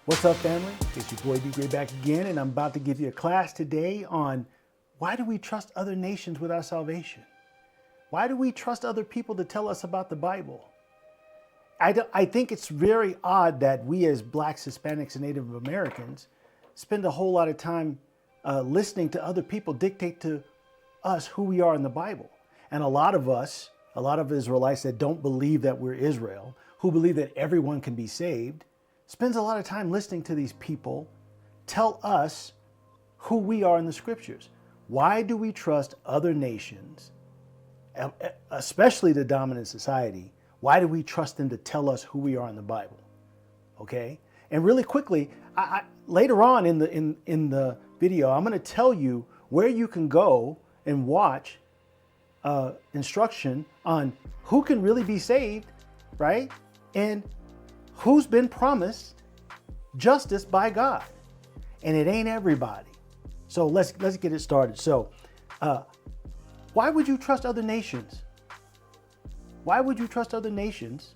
What's up, family? It's your boy D-Gray back again, and I'm about to give you a class today on why do we trust other nations with our salvation? Why do we trust other people to tell us about the Bible? I think it's very odd that we as Blacks, Hispanics, and Native Americans spend a whole lot of time listening to other people dictate to us who we are in the Bible. And a lot of Israelites that don't believe that we're Israel, who believe that everyone can be saved, spends a lot of time listening to these people tell us who we are in the scriptures. Why do we trust other nations, especially the dominant society? Why do we trust them to tell us who we are in the Bible? Okay? And really quickly, later on in the video, I'm going to tell you where you can go and watch instruction on who can really be saved, right? And who's been promised justice by God. And it ain't everybody. So let's get it started. So why would you trust other nations? Why would you trust other nations,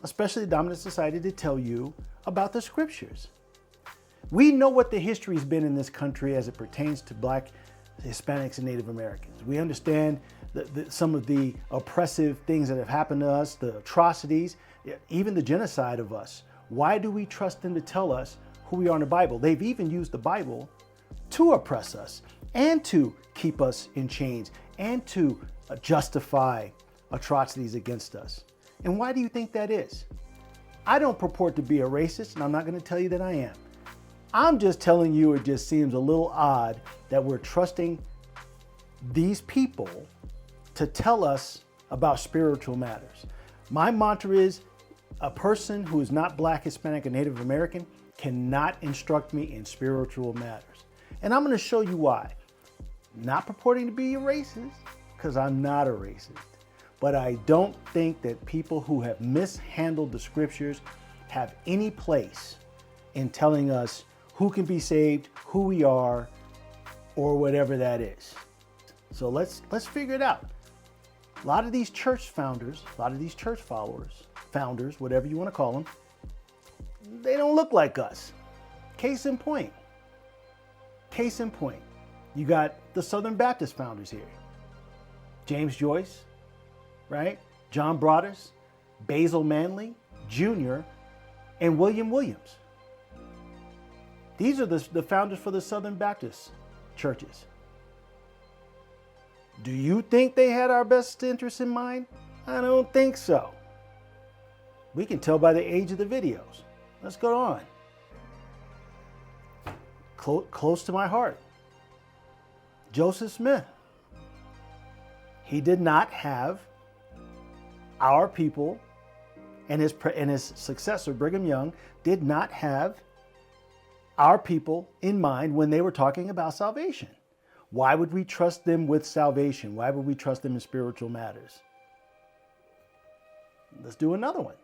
especially the dominant society, to tell you about the scriptures? We know what the history's been in this country as it pertains to Black, Hispanics, and Native Americans. We understand some of the oppressive things that have happened to us, the atrocities, even the genocide of us. Why do we trust them to tell us who we are in the Bible? They've even used the Bible to oppress us and to keep us in chains and to justify atrocities against us. And why do you think that is? I don't purport to be a racist, and I'm not going to tell you that I am. I'm just telling you it just seems a little odd that we're trusting these people to tell us about spiritual matters. My mantra is a person who is not Black, Hispanic, and Native American cannot instruct me in spiritual matters. And I'm going to show you why. Not purporting to be a racist, because I'm not a racist. But I don't think that people who have mishandled the scriptures have any place in telling us who can be saved, who we are, or whatever that is. So let's figure it out. A lot of these church founders, a lot of these church founders, whatever you want to call them, they don't look like us. Case in point. Case in point. You got the Southern Baptist founders here. James Joyce, right? John Broadus, Basil Manley Jr., and William Williams. These are the founders for the Southern Baptist churches. Do you think they had our best interests in mind? I don't think so. We can tell by the age of the videos. Let's go on. Close to my heart. Joseph Smith. He did not have our people, and his successor, Brigham Young, did not have our people in mind when they were talking about salvation. Why would we trust them with salvation? Why would we trust them in spiritual matters? Let's do another one.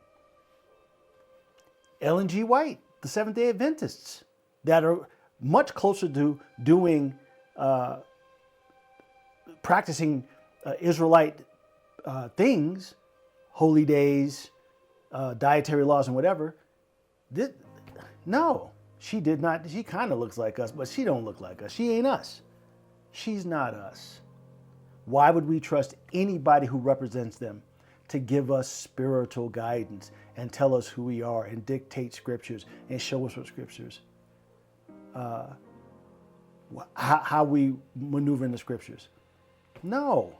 Ellen G. White, the Seventh-day Adventists, that are much closer to doing, practicing Israelite things, holy days, dietary laws, and whatever. No, she did not. She kind of looks like us, but she don't look like us. She ain't us. She's not us. Why would we trust anybody who represents them to give us spiritual guidance and tell us who we are and dictate scriptures and show us what scriptures, how we maneuver in the scriptures? No,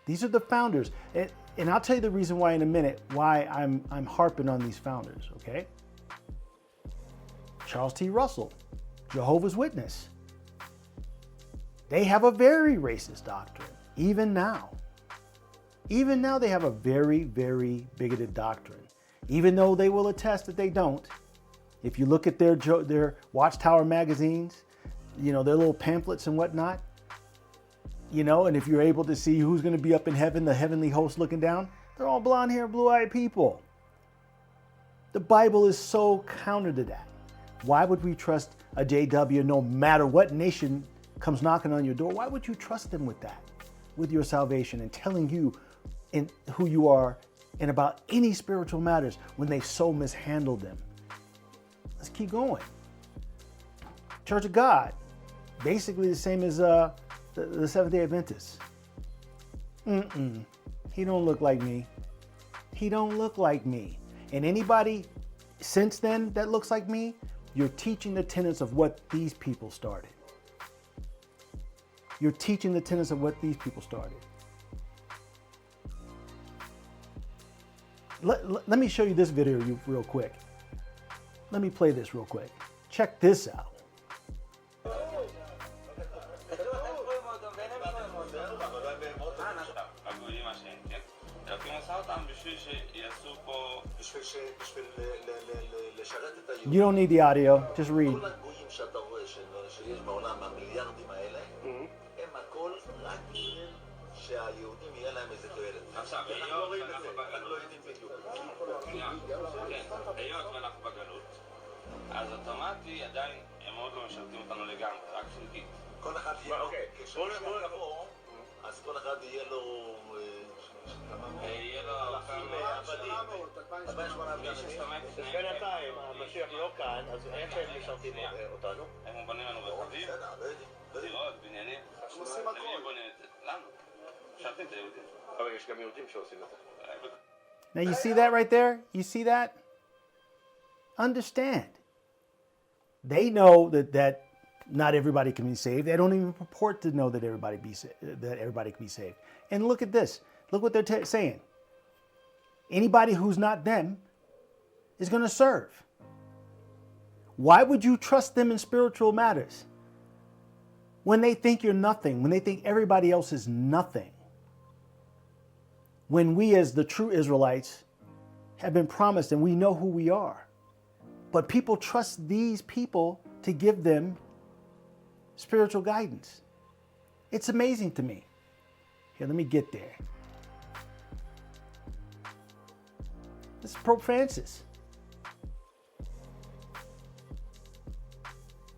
these are the founders. And I'll tell you the reason why in a minute, why I'm harping on these founders, okay? Charles T. Russell, Jehovah's Witness. They have a very racist doctrine, even now. Even now they have a very, very bigoted doctrine. Even though they will attest that they don't. If you look at their Watchtower magazines, their little pamphlets and whatnot, and if you're able to see who's going to be up in heaven, the heavenly host looking down, they're all blonde hair, blue-eyed people. The Bible is so counter to that. Why would we trust a JW no matter what nation comes knocking on your door? Why would you trust them with that, with your salvation and telling you who you are and about any spiritual matters when they so mishandled them? Let's keep going. Church of God, basically the same as the Seventh-day Adventists. He don't look like me. He don't look like me. And anybody since then that looks like me, you're teaching the tenets of what these people started. You're teaching the tenets of what these people started. Let me show you this video real quick. Let me play this real quick. Check this out. You don't need the audio, just read. אז אוטומטי עדיין הם עוד לא משרתים אותנו לגמרי, רק חלקית. כל אחד יהיה לו, כשנשאר כמוהו, אז כל אחד יהיה לו... יהיה לו... בינתיים, המשיח לא כאן, אז איך הם משרתים אותנו? הם בונים לנו רכבים, דירות, בניינים. למי בונים את זה? לנו. משרתים את היהודים. אבל יש גם יהודים שעושים את זה. Now you see that right there? You see that? Understand. They know that not everybody can be saved. They don't even purport to know that everybody can be saved. And look at this. Look what they're saying. Anybody who's not them is going to serve. Why would you trust them in spiritual matters when they think you're nothing, when they think everybody else is nothing? When we as the true Israelites have been promised and we know who we are. But people trust these people to give them spiritual guidance. It's amazing to me. Here, let me get there. This is Pope Francis.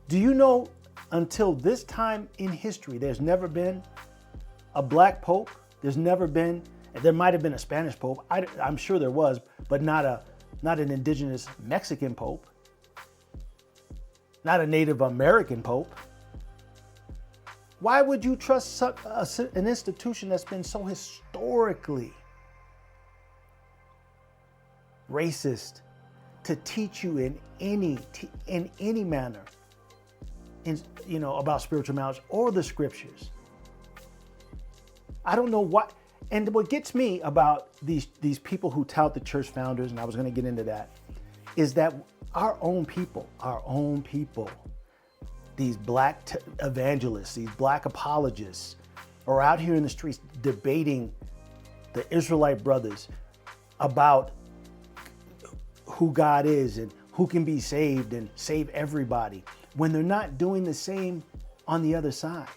Do you know until this time in history, there's never been a black pope? There's never been, there might have been a Spanish pope. I'm sure there was, but not an indigenous Mexican pope, not a Native American pope. Why would you trust an institution that's been so historically racist to teach you in any manner, about spiritual knowledge or the scriptures? I don't know what. And what gets me about these people who tout the church founders, and I was going to get into that, is that our own people, these black evangelists, these black apologists, are out here in the streets debating the Israelite brothers about who God is and who can be saved and save everybody, when they're not doing the same on the other side.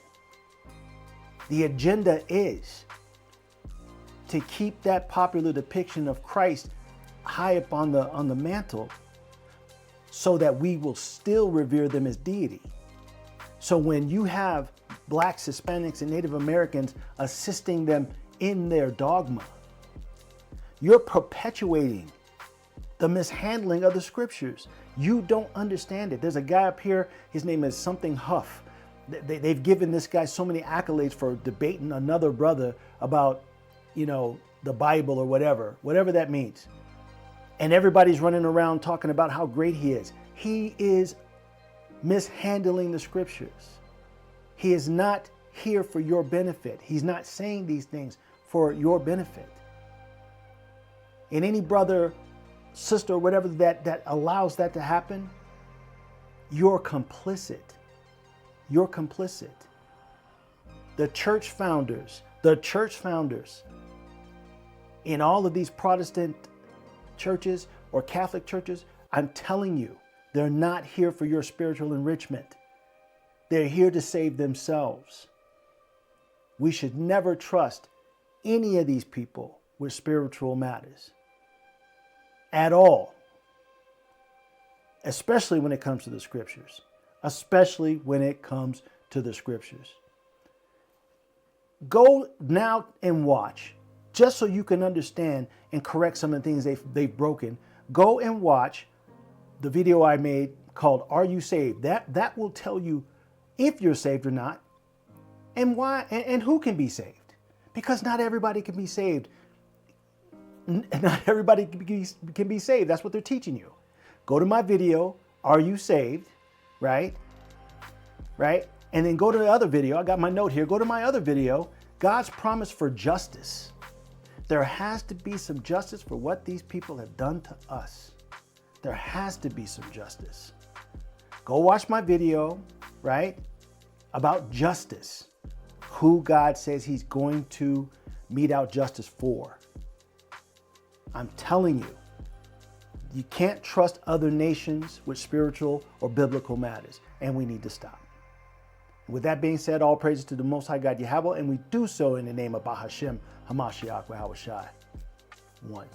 The agenda is to keep that popular depiction of Christ high up on the mantle so that we will still revere them as deity. So when you have blacks, Hispanics, and Native Americans assisting them in their dogma, you're perpetuating the mishandling of the scriptures. You don't understand it. There's a guy up here, his name is something Huff. They've given this guy so many accolades for debating another brother about, the Bible or whatever that means. And everybody's running around talking about how great he is. He is mishandling the scriptures. He is not here for your benefit. He's not saying these things for your benefit. And any brother, sister, or whatever that allows that to happen, you're complicit. You're complicit. The church founders in all of these Protestant churches or Catholic churches, I'm telling you, they're not here for your spiritual enrichment. They're here to save themselves. We should never trust any of these people with spiritual matters at all, especially when it comes to the scriptures. Especially when it comes to the scriptures. Go now and watch, just so you can understand and correct some of the things they've broken. Go and watch the video I made called Are You Saved? That will tell you if you're saved or not, and why, and who can be saved. Because not everybody can be saved. Not everybody can be saved. That's what they're teaching you. Go to my video, Are You Saved? Right? And then go to the other video. I got my note here. Go to my other video, God's promise for justice. There has to be some justice for what these people have done to us. There has to be some justice. Go watch my video, right, about justice. Who God says he's going to mete out justice for. I'm telling you, you can't trust other nations with spiritual or biblical matters, and we need to stop. With that being said, all praises to the Most High God Yahweh, and we do so in the name of Bahashem Hamashiach Yahushai. One.